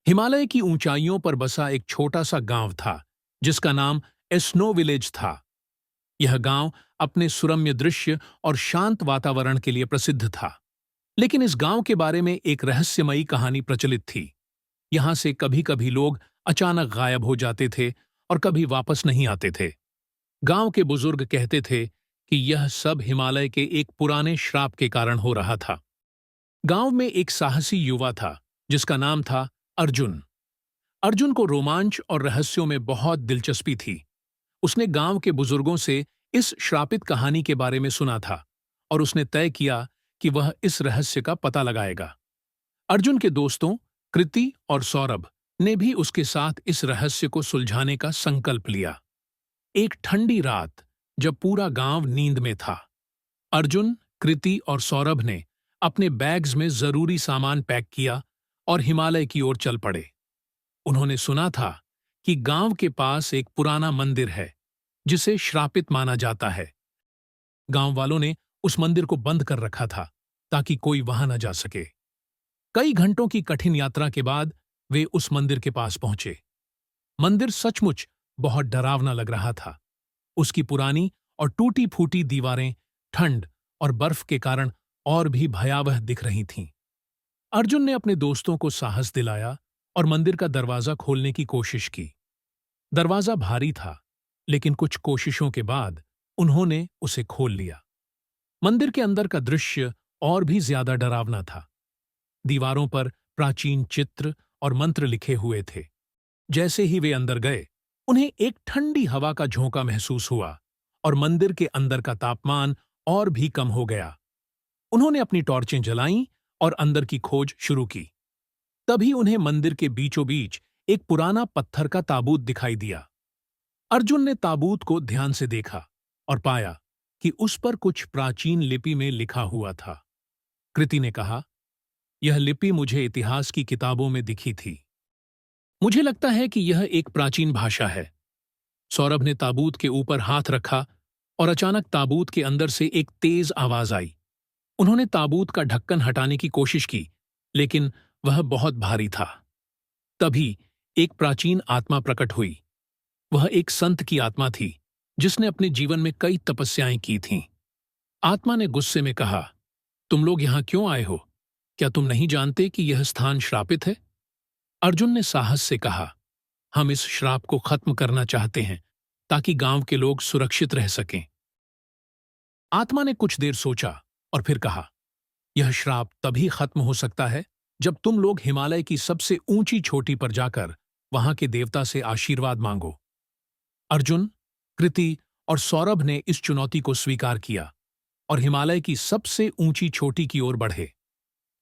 हिमालय की ऊंचाइयों पर बसा एक छोटा सा गांव था जिसका नाम स्नो विलेज था। यह गांव अपने सुरम्य दृश्य और शांत वातावरण के लिए प्रसिद्ध था। लेकिन इस गांव के बारे में एक रहस्यमयी कहानी प्रचलित थी। यहां से कभी कभी लोग अचानक गायब हो जाते थे और कभी वापस नहीं आते थे। गांव के बुजुर्ग कहते थे कि यह सब हिमालय के एक पुराने श्राप के कारण हो रहा था। गांव में एक साहसी युवा था जिसका नाम था अर्जुन। अर्जुन को रोमांच और रहस्यों में बहुत दिलचस्पी थी। उसने गांव के बुजुर्गों से इस श्रापित कहानी के बारे में सुना था और उसने तय किया कि वह इस रहस्य का पता लगाएगा। अर्जुन के दोस्तों कृति और सौरभ ने भी उसके साथ इस रहस्य को सुलझाने का संकल्प लिया। एक ठंडी रात, जब पूरा गांव नींद में था, अर्जुन, कृति और सौरभ ने अपने बैग्स में जरूरी सामान पैक किया और हिमालय की ओर चल पड़े। उन्होंने सुना था कि गांव के पास एक पुराना मंदिर है जिसे श्रापित माना जाता है। गांव वालों ने उस मंदिर को बंद कर रखा था ताकि कोई वहां न जा सके। कई घंटों की कठिन यात्रा के बाद वे उस मंदिर के पास पहुंचे। मंदिर सचमुच बहुत डरावना लग रहा था। उसकी पुरानी और टूटी फूटी दीवारें ठंड और बर्फ के कारण और भी भयावह दिख रही थीं। अर्जुन ने अपने दोस्तों को साहस दिलाया और मंदिर का दरवाजा खोलने की कोशिश की। दरवाजा भारी था, लेकिन कुछ कोशिशों के बाद उन्होंने उसे खोल लिया। मंदिर के अंदर का दृश्य और भी ज्यादा डरावना था। दीवारों पर प्राचीन चित्र और मंत्र लिखे हुए थे। जैसे ही वे अंदर गए, उन्हें एक ठंडी हवा का झोंका महसूस हुआ और मंदिर के अंदर का तापमान और भी कम हो गया। उन्होंने अपनी टॉर्चें जलाईं और अंदर की खोज शुरू की। तभी उन्हें मंदिर के बीचों बीच एक पुराना पत्थर का ताबूत दिखाई दिया। अर्जुन ने ताबूत को ध्यान से देखा और पाया कि उस पर कुछ प्राचीन लिपि में लिखा हुआ था। कृति ने कहा, यह लिपि मुझे इतिहास की किताबों में दिखी थी। मुझे लगता है कि यह एक प्राचीन भाषा है। सौरभ ने ताबूत के ऊपर हाथ रखा और अचानक ताबूत के अंदर से एक तेज आवाज आई। उन्होंने ताबूत का ढक्कन हटाने की कोशिश की, लेकिन वह बहुत भारी था। तभी एक प्राचीन आत्मा प्रकट हुई। वह एक संत की आत्मा थी जिसने अपने जीवन में कई तपस्याएं की थीं। आत्मा ने गुस्से में कहा, तुम लोग यहां क्यों आए हो? क्या तुम नहीं जानते कि यह स्थान श्रापित है? अर्जुन ने साहस से कहा, हम इस श्राप को खत्म करना चाहते हैं ताकि गांव के लोग सुरक्षित रह सकें। आत्मा ने कुछ देर सोचा और फिर कहा, यह श्राप तभी खत्म हो सकता है जब तुम लोग हिमालय की सबसे ऊंची चोटी पर जाकर वहां के देवता से आशीर्वाद मांगो। अर्जुन, कृति और सौरभ ने इस चुनौती को स्वीकार किया और हिमालय की सबसे ऊंची चोटी की ओर बढ़े।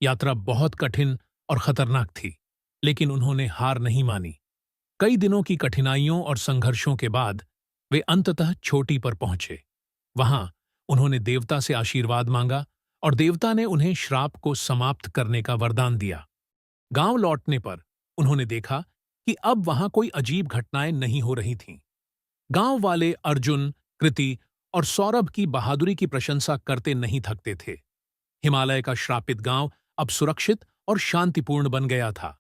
यात्रा बहुत कठिन और खतरनाक थी, लेकिन उन्होंने हार नहीं मानी। कई दिनों की कठिनाइयों और संघर्षों के बाद वे अंततः चोटी पर पहुंचे। वहां उन्होंने देवता से आशीर्वाद मांगा और देवता ने उन्हें श्राप को समाप्त करने का वरदान दिया। गांव लौटने पर उन्होंने देखा कि अब वहां कोई अजीब घटनाएं नहीं हो रही थीं। गांव वाले अर्जुन, कृति और सौरभ की बहादुरी की प्रशंसा करते नहीं थकते थे। हिमालय का श्रापित गांव अब सुरक्षित और शांतिपूर्ण बन गया था।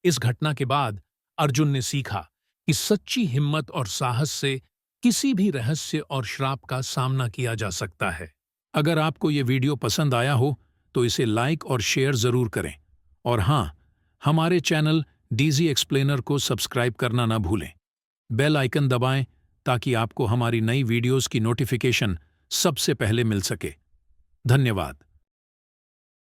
इस घटना के बाद अर्जुन ने सीखा कि सच्ची हिम्मत और साहस से किसी भी रहस्य और श्राप का सामना किया जा सकता है। अगर आपको ये वीडियो पसंद आया हो तो इसे लाइक और शेयर जरूर करें। और हाँ, हमारे चैनल डीजी एक्सप्लेनर को सब्सक्राइब करना ना भूलें। बेल आइकन दबाएं ताकि आपको हमारी नई वीडियोस की नोटिफिकेशन सबसे पहले मिल सके। धन्यवाद।